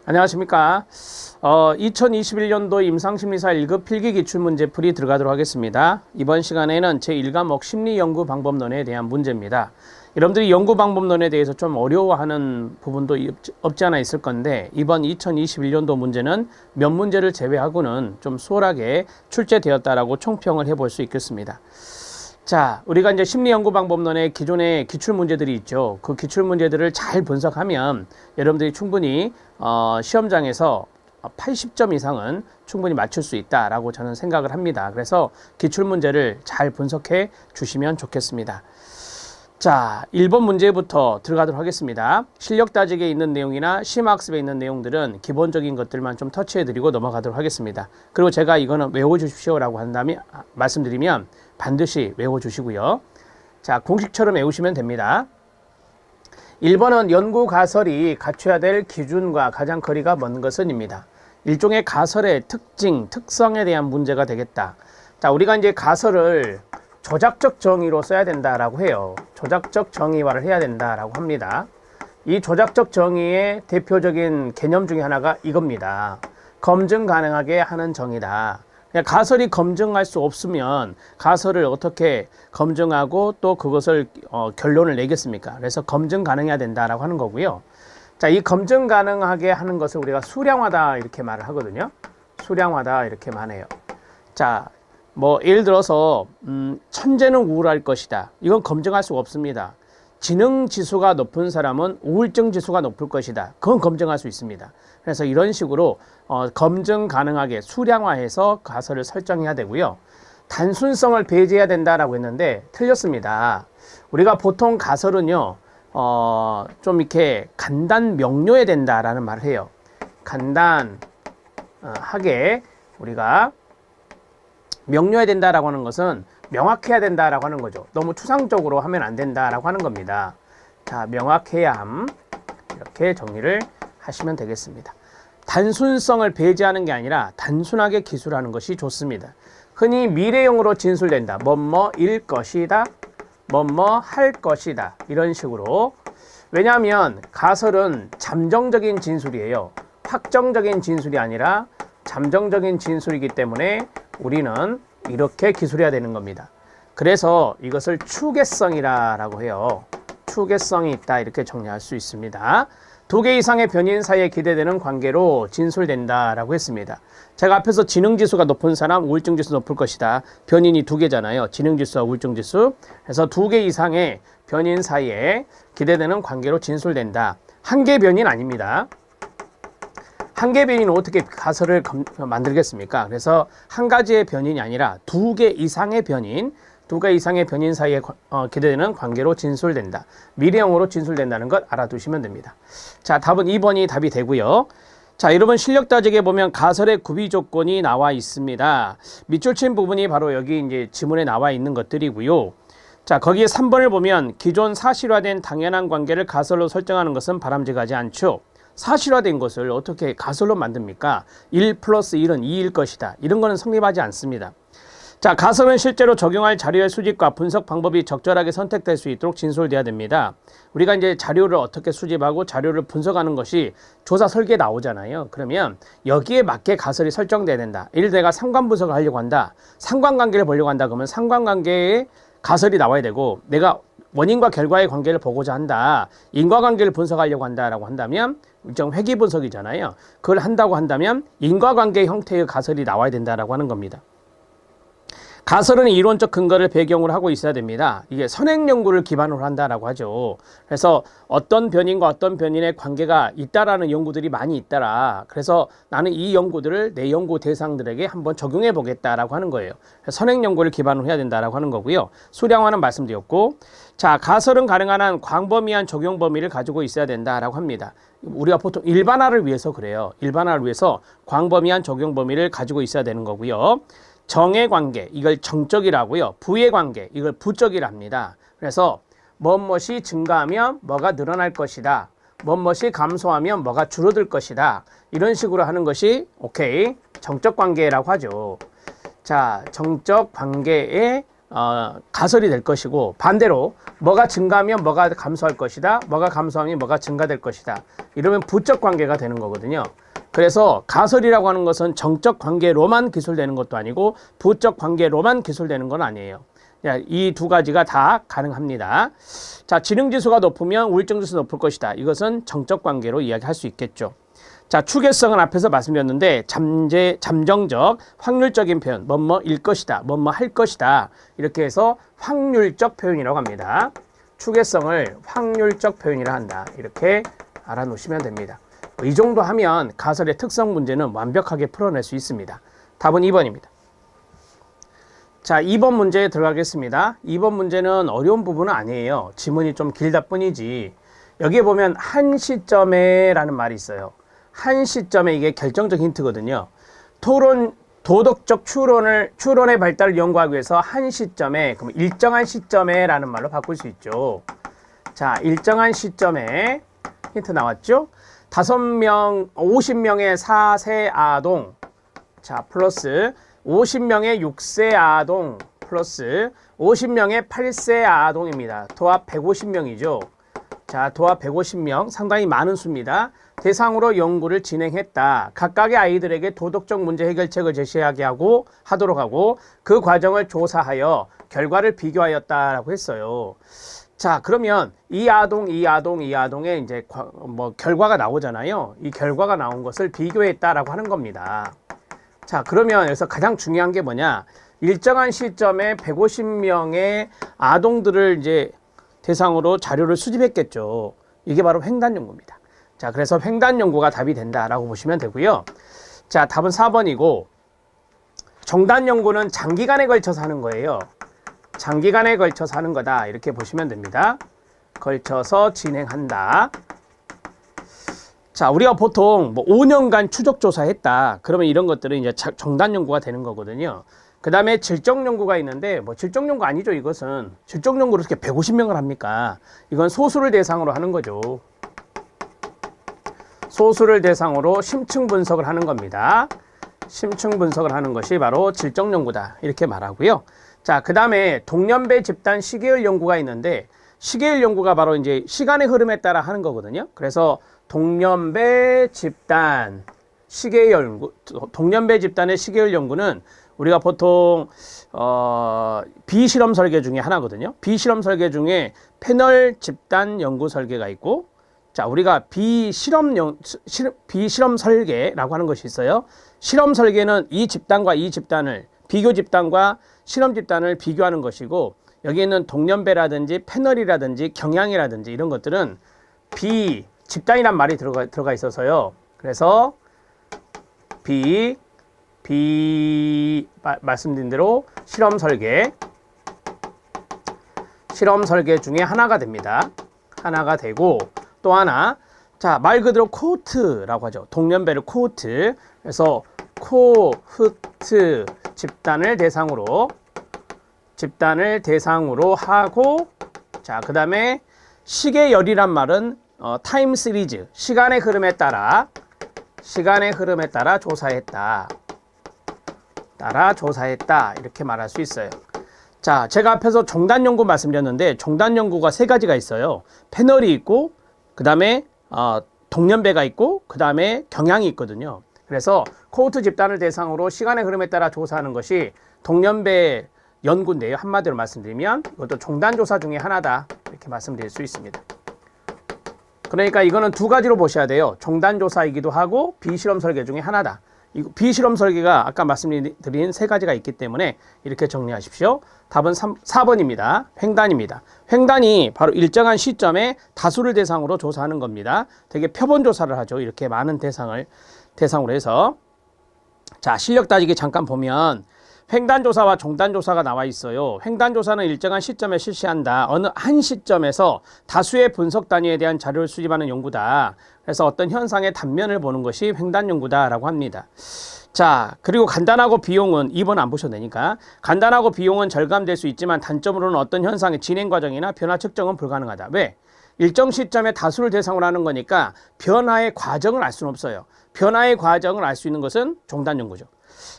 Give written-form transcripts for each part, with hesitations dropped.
안녕하십니까. 2021년도 임상심리사 1급 필기 기출문제풀이 들어가도록 하겠습니다. 이번 시간에는 제1과목 심리연구방법론에 대한 문제입니다. 여러분들이 연구방법론에 대해서 좀 어려워하는 부분도 없지 않아 있을 건데, 이번 2021년도 문제는 몇 문제를 제외하고는 좀 수월하게 출제되었다라고 총평을 해볼 수 있겠습니다. 자, 우리가 이제 심리연구방법론의 기존의 기출문제들이 있죠. 그 기출문제들을 잘 분석하면 여러분들이 충분히 시험장에서 80점 이상은 충분히 맞출 수 있다라고 저는 생각을 합니다. 그래서 기출문제를 잘 분석해 주시면 좋겠습니다. 자, 1번 문제부터 들어가도록 하겠습니다. 실력 따지기에 있는 내용이나 심학습에 있는 내용들은 기본적인 것들만 좀 터치해드리고 넘어가도록 하겠습니다. 그리고 제가 이거는 외워주십시오라고 한다면 말씀드리면 반드시 외워주시고요. 자, 공식처럼 외우시면 됩니다. 1번은 연구 가설이 갖춰야 될 기준과 가장 거리가 먼 것은입니다. 일종의 가설의 특징, 특성에 대한 문제가 되겠다. 자, 우리가 이제 가설을 조작적 정의로 써야 된다라고 해요. 조작적 정의화를 해야 된다라고 합니다. 이 조작적 정의의 대표적인 개념 중에 하나가 이겁니다. 검증 가능하게 하는 정의다. 가설이 검증할 수 없으면 가설을 어떻게 검증하고 또 그것을 결론을 내겠습니까? 그래서 검증 가능해야 된다라고 하는 거고요. 자, 이 검증 가능하게 하는 것을 우리가 수량화다 이렇게 말을 하거든요. 수량화다 이렇게 말해요. 자, 뭐 예를 들어서 천재는 우울할 것이다. 이건 검증할 수가 없습니다. 지능 지수가 높은 사람은 우울증 지수가 높을 것이다. 그건 검증할 수 있습니다. 그래서 이런 식으로 검증 가능하게 수량화해서 가설을 설정해야 되고요. 단순성을 배제해야 된다라고 했는데 틀렸습니다. 우리가 보통 가설은요, 좀 이렇게 간단 명료해야 된다라는 말을 해요. 간단하게 우리가 명료해야 된다라고 하는 것은 명확해야 된다라고 하는 거죠. 너무 추상적으로 하면 안 된다라고 하는 겁니다. 자, 명확해야 함. 이렇게 정리를 하시면 되겠습니다. 단순성을 배제하는 게 아니라 단순하게 기술하는 것이 좋습니다. 흔히 미래형으로 진술된다. 뭐뭐일 것이다. 뭐뭐 할 것이다. 이런 식으로. 왜냐하면 가설은 잠정적인 진술이에요. 확정적인 진술이 아니라 잠정적인 진술이기 때문에 우리는 이렇게 기술해야 되는 겁니다. 그래서 이것을 추계성이라고 해요. 추계성이 있다 이렇게 정리할 수 있습니다. 두 개 이상의 변인 사이에 기대되는 관계로 진술된다라고 했습니다. 제가 앞에서 지능지수가 높은 사람 우울증지수 높을 것이다. 변인이 두 개잖아요. 지능지수와 우울증지수. 그래서 두 개 이상의 변인 사이에 기대되는 관계로 진술된다. 한 개 변인 아닙니다. 한 개 변인은 어떻게 가설을 만들겠습니까? 그래서 한 가지의 변인이 아니라 두 개 이상의 변인, 두 개 이상의 변인 사이에 기대되는 관계로 진술된다. 미래형으로 진술된다는 것 알아두시면 됩니다. 자, 답은 2번이 답이 되고요. 자, 여러분 실력 따지기에 보면 가설의 구비 조건이 나와 있습니다. 밑줄 친 부분이 바로 여기 이제 지문에 나와 있는 것들이고요. 자, 거기에 3번을 보면 기존 사실화된 당연한 관계를 가설로 설정하는 것은 바람직하지 않죠. 사실화된 것을 어떻게 가설로 만듭니까? 1 플러스 1은 2일 것이다. 이런 거는 성립하지 않습니다. 자, 가설은 실제로 적용할 자료의 수집과 분석 방법이 적절하게 선택될 수 있도록 진술돼야 됩니다. 우리가 이제 자료를 어떻게 수집하고 자료를 분석하는 것이 조사 설계에 나오잖아요. 그러면 여기에 맞게 가설이 설정돼야 된다. 예를 들어 내가 상관 분석을 하려고 한다. 상관관계를 보려고 한다. 그러면 상관관계에 가설이 나와야 되고, 내가 원인과 결과의 관계를 보고자 한다. 인과관계를 분석하려고 한다라고 한다면 일정 회귀 분석이잖아요. 그걸 한다고 한다면 인과관계 형태의 가설이 나와야 된다라고 하는 겁니다. 가설은 이론적 근거를 배경으로 하고 있어야 됩니다. 이게 선행 연구를 기반으로 한다라고 하죠. 그래서 어떤 변인과 어떤 변인의 관계가 있다라는 연구들이 많이 있더라. 그래서 나는 이 연구들을 내 연구 대상들에게 한번 적용해 보겠다라고 하는 거예요. 선행 연구를 기반으로 해야 된다라고 하는 거고요. 수량화는 말씀드렸고, 자, 가설은 가능한 한 광범위한 적용 범위를 가지고 있어야 된다라고 합니다. 우리가 보통 일반화를 위해서 그래요. 일반화를 위해서 광범위한 적용 범위를 가지고 있어야 되는 거고요. 정의 관계, 이걸 정적이라고요. 부의 관계, 이걸 부적이라 합니다. 그래서 무엇이 증가하면 뭐가 늘어날 것이다. 무엇이 감소하면 뭐가 줄어들 것이다. 이런 식으로 하는 것이 오케이 정적 관계라고 하죠. 자, 정적 관계의 가설이 될 것이고, 반대로 뭐가 증가하면 뭐가 감소할 것이다, 뭐가 감소하면 뭐가 증가될 것이다, 이러면 부적 관계가 되는 거거든요. 그래서 가설이라고 하는 것은 정적 관계로만 기술되는 것도 아니고 부적 관계로만 기술되는 건 아니에요. 이 두 가지가 다 가능합니다. 자, 지능지수가 높으면 우울증지수 높을 것이다. 이것은 정적 관계로 이야기할 수 있겠죠. 자, 추계성은 앞에서 말씀드렸는데 잠정적, 확률적인 표현, 뭐뭐일 것이다, 뭐뭐 할 것이다, 이렇게 해서 확률적 표현이라고 합니다. 추계성을 확률적 표현이라 한다. 이렇게 알아놓으시면 됩니다. 이 정도 하면 가설의 특성 문제는 완벽하게 풀어낼 수 있습니다. 답은 2번입니다. 자, 2번 문제에 들어가겠습니다. 2번 문제는 어려운 부분은 아니에요. 지문이 좀 길다 뿐이지. 여기에 보면 한 시점에 라는 말이 있어요. 한 시점에, 이게 결정적 힌트거든요. 도덕적 추론의 발달을 연구하기 위해서 한 시점에, 그럼 일정한 시점에 라는 말로 바꿀 수 있죠. 자, 일정한 시점에 힌트 나왔죠? 50명의 4세 아동, 자, 플러스 50명의 6세 아동, 플러스 50명의 8세 아동입니다. 도합 150명이죠. 자, 도합 150명, 상당히 많은 수입니다. 대상으로 연구를 진행했다. 각각의 아이들에게 도덕적 문제 해결책을 제시하게 하도록 하고 그 과정을 조사하여 결과를 비교하였다라고 했어요. 자, 그러면 이 아동의 이제 결과가 나오잖아요. 이 결과가 나온 것을 비교했다라고 하는 겁니다. 자, 그러면 여기서 가장 중요한 게 뭐냐? 일정한 시점에 150명의 아동들을 이제 대상으로 자료를 수집했겠죠. 이게 바로 횡단 연구입니다. 자, 그래서 횡단 연구가 답이 된다라고 보시면 되고요. 자, 답은 4번이고, 정단 연구는 장기간에 걸쳐서 하는 거예요. 장기간에 걸쳐서 하는 거다. 이렇게 보시면 됩니다. 걸쳐서 진행한다. 자, 우리가 보통 5년간 추적 조사했다. 그러면 이런 것들은 이제 정단 연구가 되는 거거든요. 그 다음에 질적 연구가 있는데, 질적 연구 아니죠. 이것은 질적 연구를 어떻게 150명을 합니까? 이건 소수를 대상으로 하는 거죠. 소수를 대상으로 심층 분석을 하는 겁니다. 심층 분석을 하는 것이 바로 질적 연구다. 이렇게 말하고요. 자, 그 다음에 동년배 집단 시계열 연구가 있는데, 시계열 연구가 바로 이제 시간의 흐름에 따라 하는 거거든요. 그래서 동년배 집단 시계열 연구, 동년배 집단의 시계열 연구는 우리가 보통 비실험 설계 중에 하나거든요. 비실험 설계 중에 패널 집단 연구 설계가 있고, 자, 우리가 비실험 설계라고 하는 것이 있어요. 실험 설계는 이 집단과 이 집단을, 비교 집단과 실험 집단을 비교하는 것이고, 여기 있는 동년배라든지 패널이라든지 경향이라든지 이런 것들은 집단이란 말이 들어가 있어서요. 그래서 말씀드린 대로 실험 설계 중에 하나가 됩니다. 하나가 되고, 또 하나, 자, 말 그대로 코호트라고 하죠. 동년배를 코호트. 그래서 코호트 집단을 대상으로 하고, 자, 그 다음에 시계열이란 말은 타임 시리즈, 시간의 흐름에 따라 조사했다. 이렇게 말할 수 있어요. 자, 제가 앞에서 종단 연구 말씀드렸는데, 종단 연구가 3가지가 있어요. 패널이 있고, 그 다음에 동년배가 있고, 그 다음에 경향이 있거든요. 그래서 코호트 집단을 대상으로 시간의 흐름에 따라 조사하는 것이 동년배 연구인데요. 한마디로 말씀드리면 이것도 종단조사 중에 하나다. 이렇게 말씀드릴 수 있습니다. 그러니까 이거는 2가지로 보셔야 돼요. 종단조사이기도 하고 비실험 설계 중에 하나다. 비실험 설계가 아까 말씀드린 3가지가 있기 때문에 이렇게 정리하십시오. 답은 4번입니다. 횡단입니다. 횡단이 바로 일정한 시점에 다수를 대상으로 조사하는 겁니다. 되게 표본 조사를 하죠. 이렇게 많은 대상으로 해서. 자, 실력 따지기 잠깐 보면 횡단조사와 종단조사가 나와 있어요. 횡단조사는 일정한 시점에 실시한다. 어느 한 시점에서 다수의 분석 단위에 대한 자료를 수집하는 연구다. 그래서 어떤 현상의 단면을 보는 것이 횡단 연구다라고 합니다. 자, 그리고 간단하고 비용은 2번 안 보셔도 되니까. 간단하고 비용은 절감될 수 있지만 단점으로는 어떤 현상의 진행 과정이나 변화 측정은 불가능하다. 왜? 일정 시점에 다수를 대상으로 하는 거니까 변화의 과정을 알 수는 없어요. 변화의 과정을 알 수 있는 것은 종단 연구죠.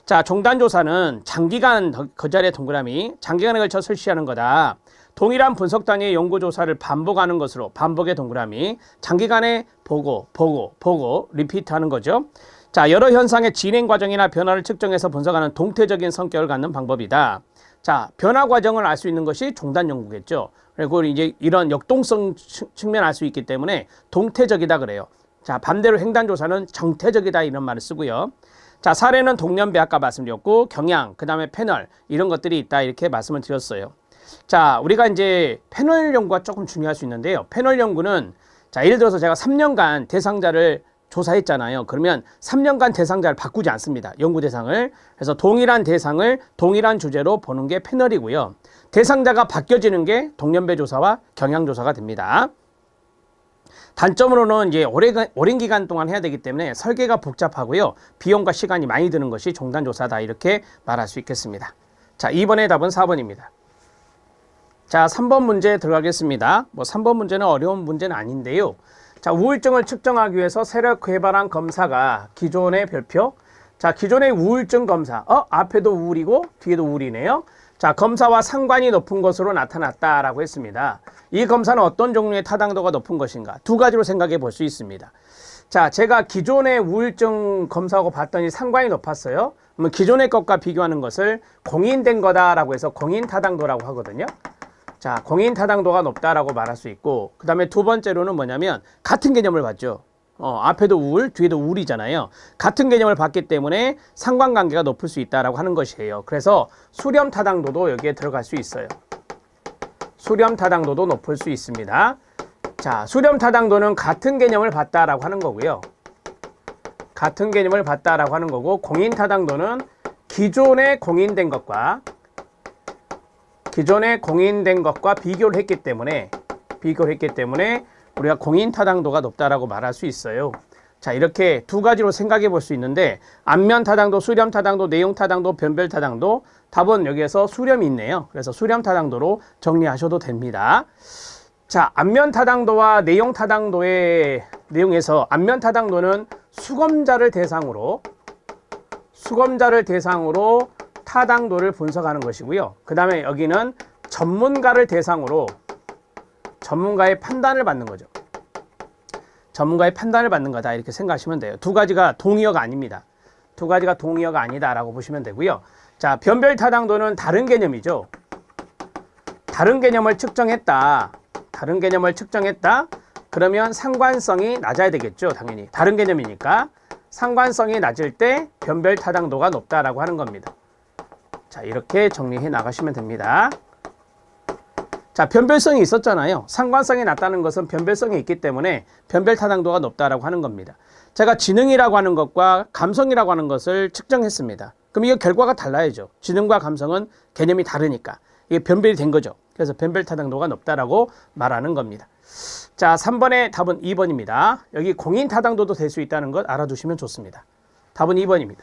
자, 종단조사는 장기간 그 자리에 동그라미 장기간에 걸쳐 실시하는 거다. 동일한 분석 단위의 연구조사를 반복하는 것으로 반복의 동그라미 장기간에 보고 리피트하는 거죠. 자, 여러 현상의 진행 과정이나 변화를 측정해서 분석하는 동태적인 성격을 갖는 방법이다. 자, 변화 과정을 알 수 있는 것이 종단 연구겠죠. 그리고 이제 이런 역동성 측면 알 수 있기 때문에 동태적이다 그래요. 자, 반대로 횡단조사는 정태적이다 이런 말을 쓰고요. 자, 사례는 동년배 아까 말씀드렸고 경향, 그 다음에 패널 이런 것들이 있다 이렇게 말씀을 드렸어요. 자, 우리가 이제 패널 연구가 조금 중요할 수 있는데요. 패널 연구는 자, 예를 들어서 제가 3년간 대상자를 조사했잖아요. 그러면 3년간 대상자를 바꾸지 않습니다. 연구 대상을. 그래서 동일한 대상을 동일한 주제로 보는 게 패널이고요. 대상자가 바뀌어지는 게 동년배 조사와 경향 조사가 됩니다. 단점으로는 이제 오랜 기간 동안 해야 되기 때문에 설계가 복잡하고요. 비용과 시간이 많이 드는 것이 종단 조사다 이렇게 말할 수 있겠습니다. 자, 2번의 답은 4번입니다. 자, 3번 문제 들어가겠습니다. 3번 문제는 어려운 문제는 아닌데요. 자, 우울증을 측정하기 위해서 새로 개발한 검사가 기존의 별표. 자, 기존의 우울증 검사. 앞에도 우울이고 뒤에도 우울이네요. 자, 검사와 상관이 높은 것으로 나타났다라고 했습니다. 이 검사는 어떤 종류의 타당도가 높은 것인가? 두 가지로 생각해 볼 수 있습니다. 자, 제가 기존의 우울증 검사하고 봤더니 상관이 높았어요. 그러면 기존의 것과 비교하는 것을 공인된 거다라고 해서 공인 타당도라고 하거든요. 자, 공인 타당도가 높다라고 말할 수 있고, 그 다음에 두 번째로는 뭐냐면 같은 개념을 봤죠. 앞에도 우울, 뒤에도 우울이잖아요. 같은 개념을 봤기 때문에 상관관계가 높을 수 있다라고 하는 것이에요. 그래서 수렴 타당도도 여기에 들어갈 수 있어요. 수렴 타당도도 높을 수 있습니다. 자, 수렴 타당도는 같은 개념을 봤다라고 하는 거고요. 같은 개념을 봤다라고 하는 거고, 공인 타당도는 기존에 공인된 것과 비교를 했기 때문에 우리가 공인 타당도가 높다라고 말할 수 있어요. 자, 이렇게 두 가지로 생각해 볼 수 있는데 앞면 타당도, 수렴 타당도, 내용 타당도, 변별 타당도 답은 여기에서 수렴이 있네요. 그래서 수렴 타당도로 정리하셔도 됩니다. 자, 앞면 타당도와 내용 타당도의 내용에서 앞면 타당도는 수검자를 대상으로 타당도를 분석하는 것이고요. 그 다음에 여기는 전문가를 대상으로 전문가의 판단을 받는 거죠. 전문가의 판단을 받는 거다 이렇게 생각하시면 돼요. 두 가지가 동의어가 아닙니다. 두 가지가 동의어가 아니다라고 보시면 되고요. 자, 변별 타당도는 다른 개념이죠. 다른 개념을 측정했다. 그러면 상관성이 낮아야 되겠죠. 당연히. 다른 개념이니까. 상관성이 낮을 때 변별 타당도가 높다라고 하는 겁니다. 자, 이렇게 정리해 나가시면 됩니다. 자, 변별성이 있었잖아요. 상관성이 낮다는 것은 변별성이 있기 때문에 변별 타당도가 높다라고 하는 겁니다. 제가 지능이라고 하는 것과 감성이라고 하는 것을 측정했습니다. 그럼 이거 결과가 달라야죠. 지능과 감성은 개념이 다르니까. 이게 변별이 된 거죠. 그래서 변별 타당도가 높다라고 말하는 겁니다. 자, 3번의 답은 2번입니다. 여기 공인 타당도도 될 수 있다는 것 알아두시면 좋습니다. 답은 2번입니다.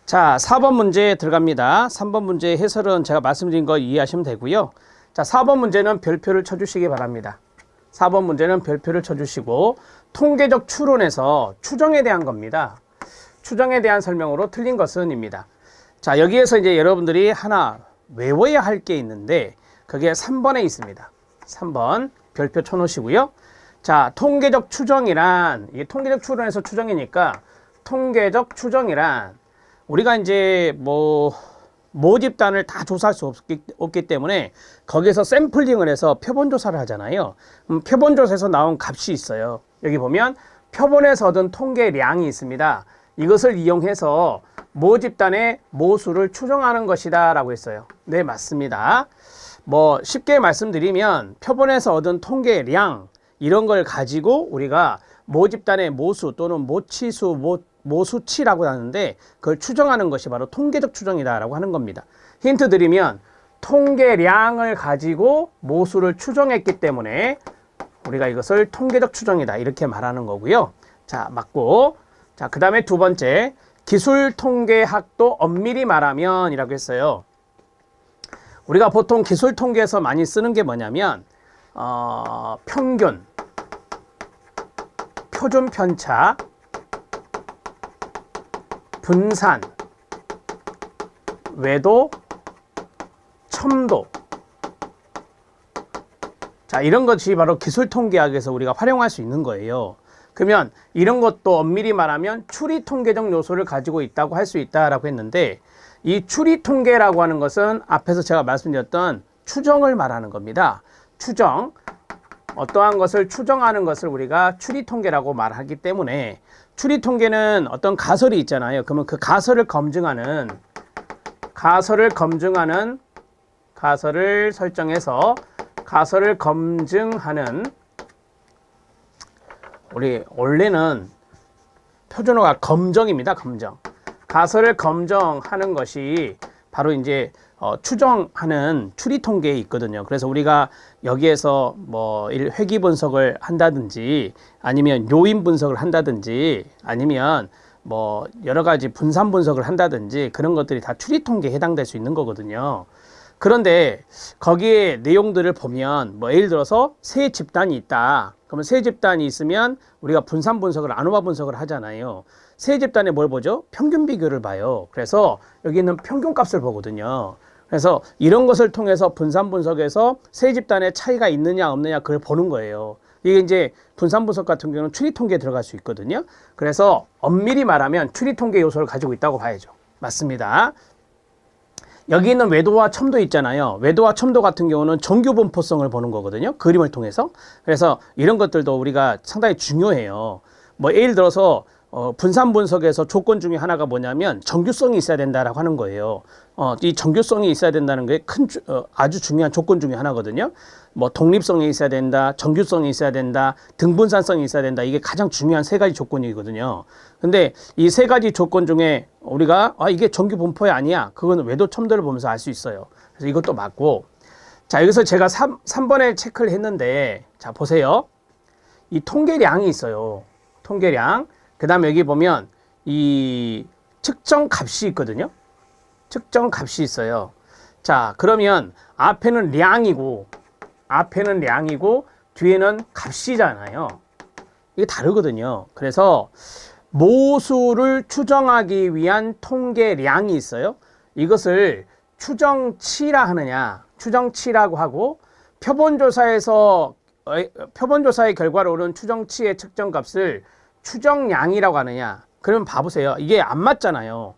자, 4번 문제 들어갑니다. 3번 문제 해설은 제가 말씀드린 거 이해하시면 되고요. 자, 4번 문제는 별표를 쳐주시기 바랍니다. 4번 문제는 별표를 쳐주시고 통계적 추론에서 추정에 대한 겁니다. 추정에 대한 설명으로 틀린 것은입니다. 자, 여기에서 이제 여러분들이 하나 외워야 할 게 있는데 그게 3번에 있습니다. 3번 별표 쳐놓으시고요. 자, 통계적 추정이란 이게 통계적 추론에서 추정이니까 통계적 추정이란 우리가 이제 모집단을 다 조사할 수 없기 때문에 거기서 샘플링을 해서 표본조사를 하잖아요. 표본조사에서 나온 값이 있어요. 여기 보면 표본에서 얻은 통계량이 있습니다. 이것을 이용해서 모집단의 모수를 추정하는 것이다 라고 했어요. 네, 맞습니다. 쉽게 말씀드리면 표본에서 얻은 통계량 이런 걸 가지고 우리가 모집단의 모수 또는 모치수, 모수치라고 하는데 그걸 추정하는 것이 바로 통계적 추정이다라고 하는 겁니다. 힌트 드리면 통계량을 가지고 모수를 추정했기 때문에 우리가 이것을 통계적 추정이다 이렇게 말하는 거고요. 자, 맞고. 자, 그 다음에 두 번째 기술통계학도 엄밀히 말하면 이라고 했어요. 우리가 보통 기술통계에서 많이 쓰는 게 뭐냐면 평균, 표준편차, 분산 외도, 첨도. 자, 이런 것이 바로 기술통계학에서 우리가 활용할 수 있는 거예요. 그러면 이런 것도 엄밀히 말하면 추리통계적 요소를 가지고 있다고 할 수 있다라고 했는데, 이 추리통계라고 하는 것은 앞에서 제가 말씀드렸던 추정을 말하는 겁니다. 추정. 어떠한 것을 추정하는 것을 우리가 추리통계라고 말하기 때문에, 추리통계는 어떤 가설이 있잖아요. 그러면 그 가설을 설정해서 가설을 검증하는, 우리 원래는 표준어가 검정입니다. 검정. 가설을 검정하는 것이 바로 이제 추정하는 추리통계에 있거든요. 그래서 우리가 여기에서 뭐 회귀 분석을 한다든지, 아니면 요인 분석을 한다든지, 아니면 뭐 여러 가지 분산 분석을 한다든지, 그런 것들이 다 추리통계에 해당될 수 있는 거거든요. 그런데 거기에 내용들을 보면, 뭐 예를 들어서 세 집단이 있다. 그러면 세 집단이 있으면 우리가 분산 분석을, 아노바 분석을 하잖아요. 세 집단에 뭘 보죠? 평균 비교를 봐요. 그래서 여기 있는 평균값을 보거든요. 그래서 이런 것을 통해서 분산 분석에서 세 집단의 차이가 있느냐 없느냐 그걸 보는 거예요. 이게 이제 분산 분석 같은 경우는 추리통계에 들어갈 수 있거든요. 그래서 엄밀히 말하면 추리통계 요소를 가지고 있다고 봐야죠. 맞습니다. 여기 있는 외도와 첨도 있잖아요. 외도와 첨도 같은 경우는 정규 분포성을 보는 거거든요. 그림을 통해서. 그래서 이런 것들도 우리가 상당히 중요해요. 뭐 예를 들어서 분산 분석에서 조건 중에 하나가 뭐냐면 정규성이 있어야 된다라고 하는 거예요. 이 정규성이 있어야 된다는 게 아주 중요한 조건 중에 하나거든요. 뭐 독립성이 있어야 된다, 정규성이 있어야 된다, 등분산성이 있어야 된다. 이게 가장 중요한 세 가지 조건이거든요. 근데 이 세 가지 조건 중에 우리가 이게 정규 분포이 아니야. 그거는 외도 첨도를 보면서 알 수 있어요. 그래서 이것도 맞고. 자, 여기서 제가 3번에 체크를 했는데, 자, 보세요. 이 통계량이 있어요. 통계량. 그 다음에 여기 보면 이 측정 값이 있거든요. 측정 값이 있어요. 자, 그러면 앞에는 량이고 뒤에는 값이잖아요. 이게 다르거든요. 그래서 모수를 추정하기 위한 통계량이 있어요. 이것을 추정치라 하느냐, 추정치라고 하고, 표본조사의 결과로 오른 추정치의 측정값을 추정량이라고 하느냐. 그러면 봐보세요. 이게 안 맞잖아요.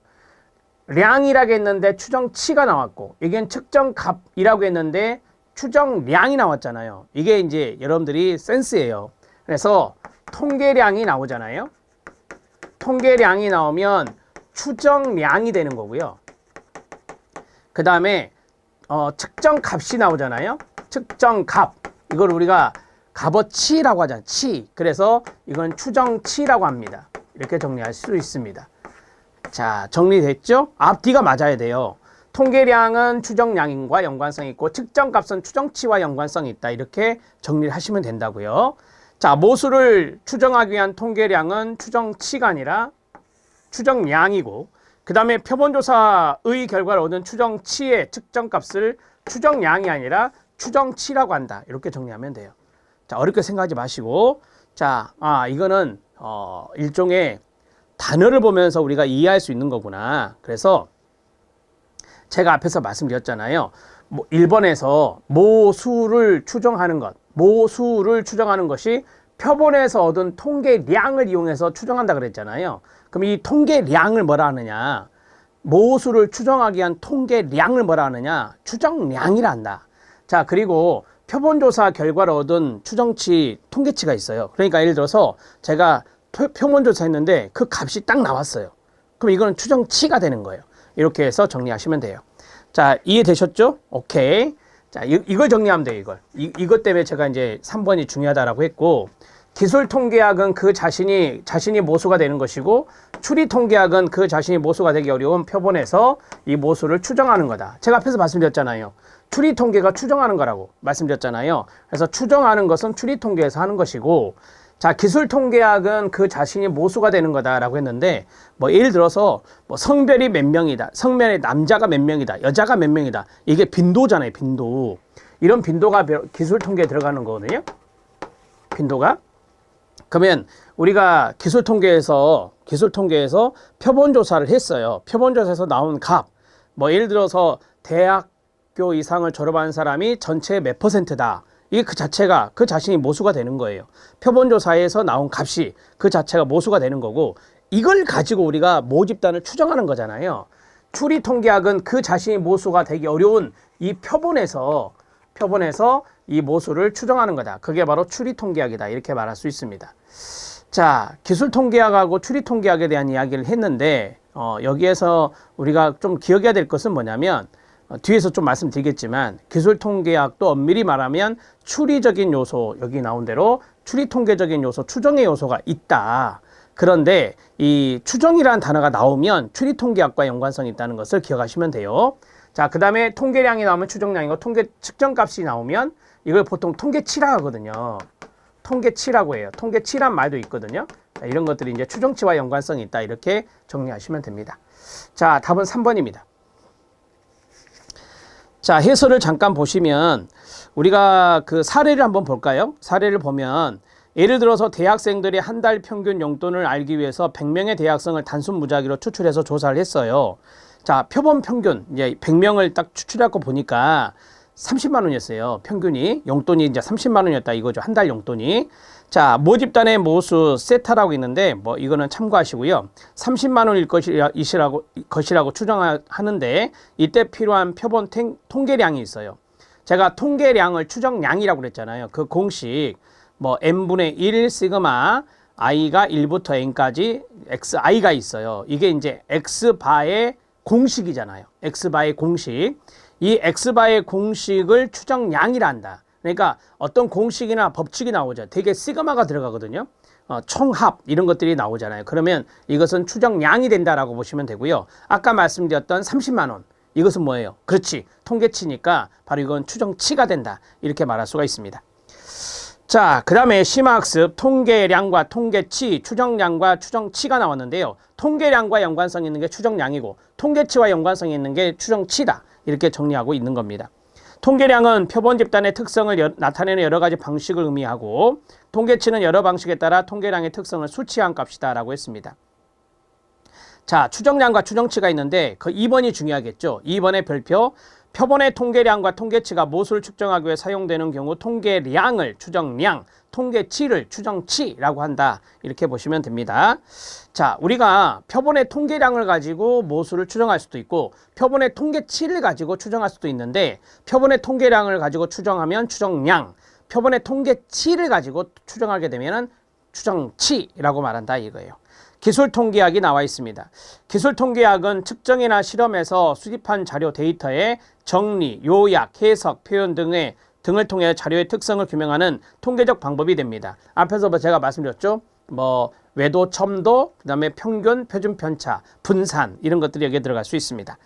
량이라고 했는데 추정치가 나왔고, 이게 측정값이라고 했는데 추정량이 나왔잖아요. 이게 이제 여러분들이 센스예요. 그래서 통계량이 나오잖아요. 통계량이 나오면 추정량이 되는 거고요. 그 다음에 측정값이 나오잖아요. 측정값. 이걸 우리가 값어치라고 하잖아요. 치. 그래서 이건 추정치라고 합니다. 이렇게 정리할 수 있습니다. 자, 정리됐죠? 앞뒤가 맞아야 돼요. 통계량은 추정량과 연관성이 있고, 측정값은 추정치와 연관성이 있다. 이렇게 정리를 하시면 된다고요. 자, 모수를 추정하기 위한 통계량은 추정치가 아니라 추정량이고, 그 다음에 표본조사의 결과를 얻은 추정치의 측정값을 추정량이 아니라 추정치라고 한다. 이렇게 정리하면 돼요. 자, 어렵게 생각하지 마시고, 자, 이거는 일종의 단어를 보면서 우리가 이해할 수 있는 거구나. 그래서 제가 앞에서 말씀드렸잖아요. 1번에서 모수를 추정하는 것이 표본에서 얻은 통계량을 이용해서 추정한다 그랬잖아요. 그럼 이 통계량을 뭐라 하느냐? 모수를 추정하기 위한 통계량을 뭐라 하느냐? 추정량이라 한다. 자, 그리고 표본조사 결과를 얻은 추정치, 통계치가 있어요. 그러니까 예를 들어서 제가 표본조사 했는데 그 값이 딱 나왔어요. 그럼 이거는 추정치가 되는 거예요. 이렇게 해서 정리하시면 돼요. 자, 이해되셨죠? 오케이. 자, 이걸 정리하면 돼요, 이걸. 이것 때문에 제가 이제 3번이 중요하다라고 했고, 기술통계학은 그 자신이 모수가 되는 것이고, 추리통계학은 그 자신이 모수가 되기 어려운 표본에서 이 모수를 추정하는 거다. 제가 앞에서 말씀드렸잖아요. 추리통계가 추정하는 거라고 말씀드렸잖아요. 그래서 추정하는 것은 추리통계에서 하는 것이고, 자, 기술통계학은 그 자신이 모수가 되는 거다라고 했는데, 뭐 예를 들어서 뭐 성별이 몇 명이다, 성별의 남자가 몇 명이다, 여자가 몇 명이다, 이게 빈도잖아요. 빈도. 이런 빈도가 기술통계에 들어가는 거거든요. 빈도가. 그러면 우리가 기술통계에서 표본조사를 했어요. 표본조사에서 나온 값, 뭐 예를 들어서 대학교 이상을 졸업한 사람이 전체의 몇 %다. 이게 그 자체가 그 자신이 모수가 되는 거예요. 표본조사에서 나온 값이 그 자체가 모수가 되는 거고, 이걸 가지고 우리가 모집단을 추정하는 거잖아요. 추리통계학은 그 자신이 모수가 되기 어려운 이 표본에서 이 모수를 추정하는 거다. 그게 바로 추리통계학이다. 이렇게 말할 수 있습니다. 자, 기술통계학하고 추리통계학에 대한 이야기를 했는데 여기에서 우리가 좀 기억해야 될 것은 뭐냐면, 뒤에서 좀 말씀드리겠지만 기술통계학도 엄밀히 말하면 추리적인 요소, 여기 나온 대로 추리통계적인 요소, 추정의 요소가 있다. 그런데 이 추정이라는 단어가 나오면 추리통계학과 연관성이 있다는 것을 기억하시면 돼요. 자, 그 다음에 통계량이 나오면 추정량이고, 통계 측정값이 나오면 이걸 보통 통계치라고 하거든요. 통계치라고 해요. 통계치란 말도 있거든요. 자, 이런 것들이 이제 추정치와 연관성이 있다. 이렇게 정리하시면 됩니다. 자, 답은 3번입니다. 자, 해설을 잠깐 보시면 우리가 그 사례를 한번 볼까요? 사례를 보면 예를 들어서 대학생들의 한 달 평균 용돈을 알기 위해서 100명의 대학생을 단순 무작위로 추출해서 조사를 했어요. 자, 표본 평균 이제 100명을 딱 추출하고 보니까 30만 원이었어요. 평균이 용돈이 이제 30만 원이었다 이거죠. 한 달 용돈이. 자, 모집단의 모수 세타라고 있는데 뭐 이거는 참고하시고요. 30만 원일 것이라고 추정하는데 이때 필요한 표본 통계량이 있어요. 제가 통계량을 추정량이라고 그랬잖아요. 그 공식 뭐 n분의 1 시그마 i가 1부터 n까지 xi가 있어요. 이게 이제 x바의 공식이잖아요. x바의 공식. 이 x바의 공식을 추정량이라 한다. 그러니까 어떤 공식이나 법칙이 나오죠. 되게 시그마가 들어가거든요. 총합 이런 것들이 나오잖아요. 그러면 이것은 추정량이 된다라고 보시면 되고요. 아까 말씀드렸던 30만 원. 이것은 뭐예요? 그렇지. 통계치니까 바로 이건 추정치가 된다. 이렇게 말할 수가 있습니다. 자, 그 다음에 심화학습 통계량과 통계치, 추정량과 추정치가 나왔는데요. 통계량과 연관성이 있는 게 추정량이고 통계치와 연관성이 있는 게 추정치다. 이렇게 정리하고 있는 겁니다. 통계량은 표본 집단의 특성을 나타내는 여러 가지 방식을 의미하고, 통계치는 여러 방식에 따라 통계량의 특성을 수치한 값이다 라고 했습니다. 자, 추정량과 추정치가 있는데 그 2번이 중요하겠죠. 2번의 별표, 표본의 통계량과 통계치가 모수를 측정하기 위해 사용되는 경우 통계량을 추정량, 통계치를 추정치라고 한다. 이렇게 보시면 됩니다. 자, 우리가 표본의 통계량을 가지고 모수를 추정할 수도 있고 표본의 통계치를 가지고 추정할 수도 있는데, 표본의 통계량을 가지고 추정하면 추정량, 표본의 통계치를 가지고 추정하게 되면 추정치라고 말한다 이거예요. 기술통계학이 나와 있습니다. 기술통계학은 측정이나 실험에서 수집한 자료 데이터의 정리, 요약, 해석, 표현 등을 통해 자료의 특성을 규명하는 통계적 방법이 됩니다. 앞에서 제가 말씀드렸죠. 뭐 외도, 첨도, 그 다음에 평균, 표준 편차, 분산 이런 것들이 여기에 들어갈 수 있습니다.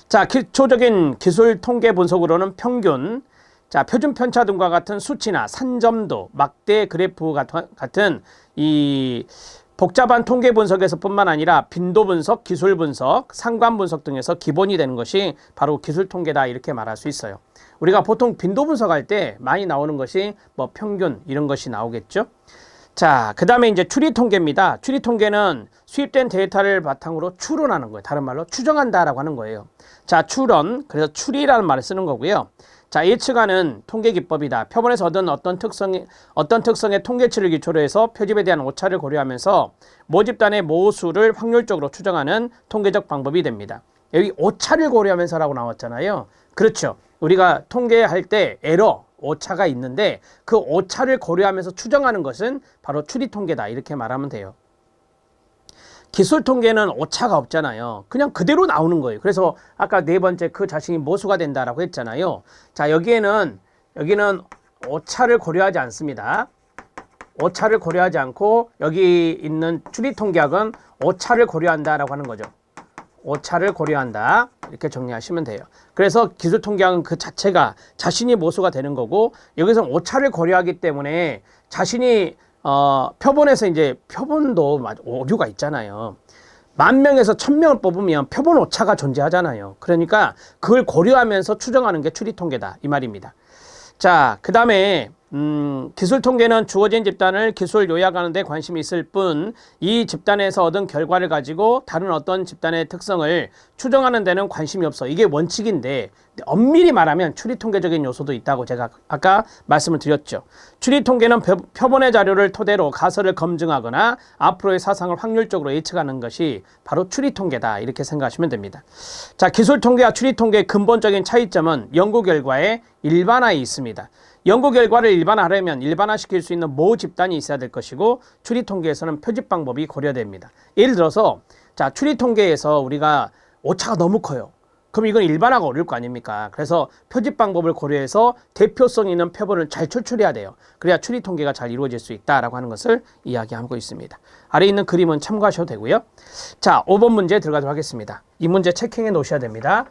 자, 기초적인 기술 통계 분석으로는 평균, 자, 표준 편차 등과 같은 수치나 산점도, 막대 그래프 같은 이 복잡한 통계 분석에서 뿐만 아니라 빈도 분석, 기술 분석, 상관 분석 등에서 기본이 되는 것이 바로 기술 통계다 이렇게 말할 수 있어요. 우리가 보통 빈도 분석할 때 많이 나오는 것이 뭐 평균 이런 것이 나오겠죠. 자, 그 다음에 이제 추리 통계입니다. 추리 통계는 수입된 데이터를 바탕으로 추론하는 거예요. 다른 말로 추정한다라고 하는 거예요. 자, 추론, 그래서 추리라는 말을 쓰는 거고요. 자, 예측하는 통계 기법이다. 표본에서 얻은 어떤 특성의 통계치를 기초로 해서 표집에 대한 오차를 고려하면서 모집단의 모수를 확률적으로 추정하는 통계적 방법이 됩니다. 여기 오차를 고려하면서라고 나왔잖아요. 그렇죠. 우리가 통계할 때 에러, 오차가 있는데 그 오차를 고려하면서 추정하는 것은 바로 추리 통계다. 이렇게 말하면 돼요. 기술 통계는 오차가 없잖아요. 그냥 그대로 나오는 거예요. 그래서 아까 네 번째 그 자신이 모수가 된다라고 했잖아요. 자, 여기는 오차를 고려하지 않습니다. 오차를 고려하지 않고 여기 있는 추리 통계학은 오차를 고려한다라고 하는 거죠. 오차를 고려한다. 이렇게 정리하시면 돼요. 그래서 기술 통계학은 그 자체가 자신이 모수가 되는 거고, 여기서 오차를 고려하기 때문에 자신이 표본에서 이제 표본도 오류가 있잖아요. 10,000명에서 1,000명을 뽑으면 표본 오차가 존재하잖아요. 그러니까 그걸 고려하면서 추정하는 게 추리 통계다 이 말입니다. 자, 그 다음에 기술 통계는 주어진 집단을 기술 요약하는 데 관심이 있을 뿐 이 집단에서 얻은 결과를 가지고 다른 어떤 집단의 특성을 추정하는 데는 관심이 없어. 이게 원칙인데 엄밀히 말하면 추리 통계적인 요소도 있다고 제가 아까 말씀을 드렸죠. 추리 통계는 표본의 자료를 토대로 가설을 검증하거나 앞으로의 사상을 확률적으로 예측하는 것이 바로 추리 통계다. 이렇게 생각하시면 됩니다. 자, 기술 통계와 추리 통계의 근본적인 차이점은 연구 결과의 일반화에 있습니다. 연구 결과를 일반화하려면 일반화시킬 수 있는 모 집단이 있어야 될 것이고 추리 통계에서는 표집 방법이 고려됩니다. 예를 들어서 자, 추리 통계에서 우리가 오차가 너무 커요. 그럼 이건 일반화가 어려울 거 아닙니까? 그래서 표집 방법을 고려해서 대표성 있는 표본을 잘 추출해야 돼요. 그래야 추리 통계가 잘 이루어질 수 있다라고 하는 것을 이야기하고 있습니다. 아래 있는 그림은 참고하셔도 되고요. 자, 5번 문제 들어가도록 하겠습니다. 이 문제 체킹해 놓으셔야 됩니다.